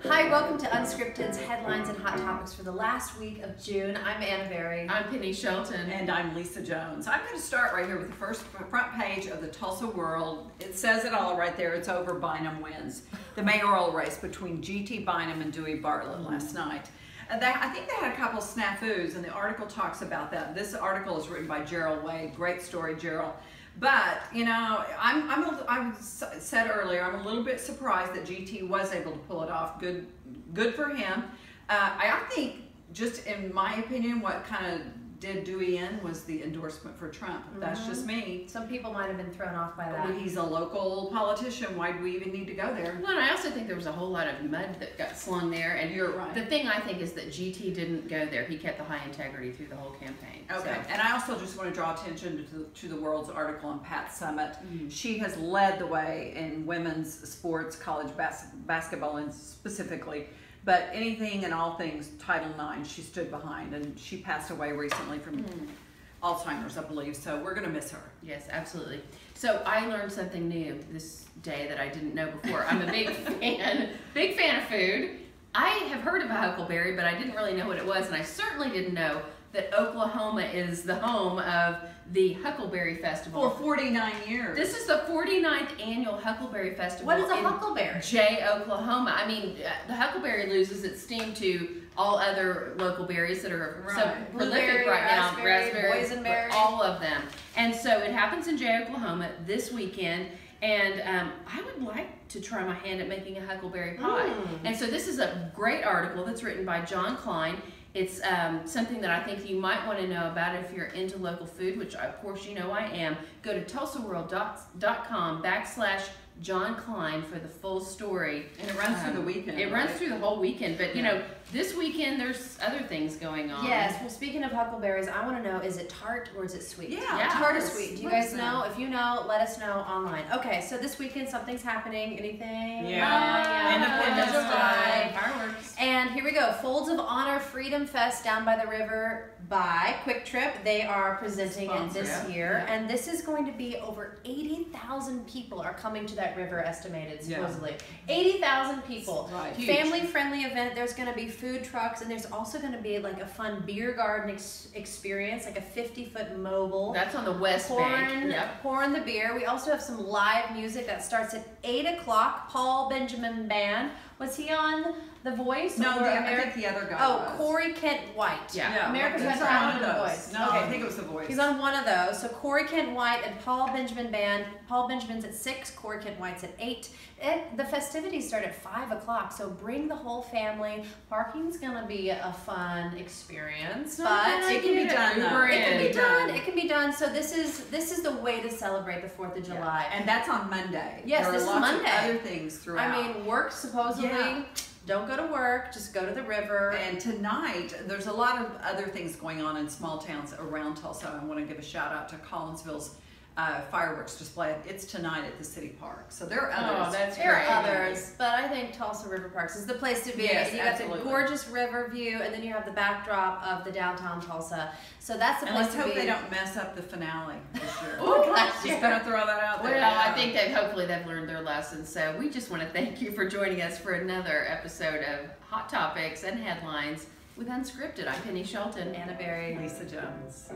Hi, welcome to Unscripted's headlines and hot topics for the last week of June. I'm Anna Berry. I'm Penny Shelton. And I'm Lisa Jones. I'm going to start right here with the first front page of the Tulsa World. It says it all right there. It's over. Bynum wins. The mayoral race between GTBYnum and Dewey Bartlett last night. I think they had a couple snafus, and the article talks about that. This article is written by Gerald Wade. Great story, Gerald. But, you know, I said earlier, I'm a little bit surprised that GT was able to pull it off. Good for him. I think, just in my opinion, what kind of did Dewey in was the endorsement for Trump. That's just me. Some people might have been thrown off by that. He's a local politician. Why do we even need to go there? Well, and I also think there was a whole lot of mud that got slung there. And you're right. The thing I think is that GT didn't go there. He kept the high integrity through the whole campaign. Okay. So. And I also just want to draw attention to the World's article on Pat Summitt. She has led the way in women's sports, college basketball and specifically. But anything and all things Title IX, she stood behind, and she passed away recently from Alzheimer's, I believe. So we're going to miss her. Yes, absolutely. So I learned something new this day that I didn't know before. I'm a big fan of food. I have heard of a huckleberry, but I didn't really know what it was, and I certainly didn't know that Oklahoma is the home of the Huckleberry Festival. For 49 years. This is the 49th annual Huckleberry Festival. What is a huckleberry? Oklahoma. I mean, the huckleberry loses its steam to all other local berries that are so prolific right now. Raspberry, boysenberry, all of them. And so it happens in Oklahoma this weekend. And I would like to try my hand at making a huckleberry pie. And so this is a great article that's written by John Klein. It's something that I think you might want to know about if you're into local food, which of course you know I am. Go to tulsaworld.com/John Klein for the full story. And it runs through the weekend. It runs through the whole weekend, but you know, this weekend there's other things going on. Yes, well speaking of huckleberries, I want to know, is it tart or is it sweet? Yeah. Tart or sweet? Do you guys know? If you know, let us know online. Okay, so this weekend something's happening. Anything? Yeah. Independence Day. Fireworks. And here we go. Folds of Honor Freedom Fest down by the river by Quick Trip. They are presenting it this year. And this is going to be over 80,000 people are coming to that river, estimated, supposedly. 80,000 people. Right. Family-friendly event. There's going to be food trucks, and there's also going to be like a fun beer garden experience, like a 50-foot mobile. That's on the west bank. Pouring the beer. We also have some live music that starts at 8 o'clock. Paul Benjamin Band. Was he on The Voice? No, I think the other guy was. Corey Kent White. Yeah. America's Got Talent and The Voice. No, okay. I think it was The Voice. He's on one of those. So Corey Kent White and Paul Benjamin Band. Paul Benjamin's at 6, Corey Kent White's at 8. The festivities start at 5 o'clock, so bring the whole family. Parking's gonna be a fun experience, but it can be done. It can be done. So this is the way to celebrate the 4th of July. And that's on Monday. Yes, there this are is lots Monday. Of other things throughout. I mean, work supposedly. Don't go to work, just go to the river. And tonight, there's a lot of other things going on in small towns around Tulsa. I want to give a shout out to Collinsville's fireworks display. It's tonight at the city park. So there are others. Oh, that's there great. are others, but I think Tulsa Riverparks is the place to be. Yes, you got the gorgeous river view, and then you have the backdrop of the downtown Tulsa. So that's the place to be. And let's hope they don't mess up the finale this year. Oh, gosh, just gonna throw that out there. Well, I think that hopefully they've learned their lesson. So we just want to thank you for joining us for another episode of Hot Topics and Headlines with Unscripted. I'm Penny Shelton. Anna Berry. Lisa Jones.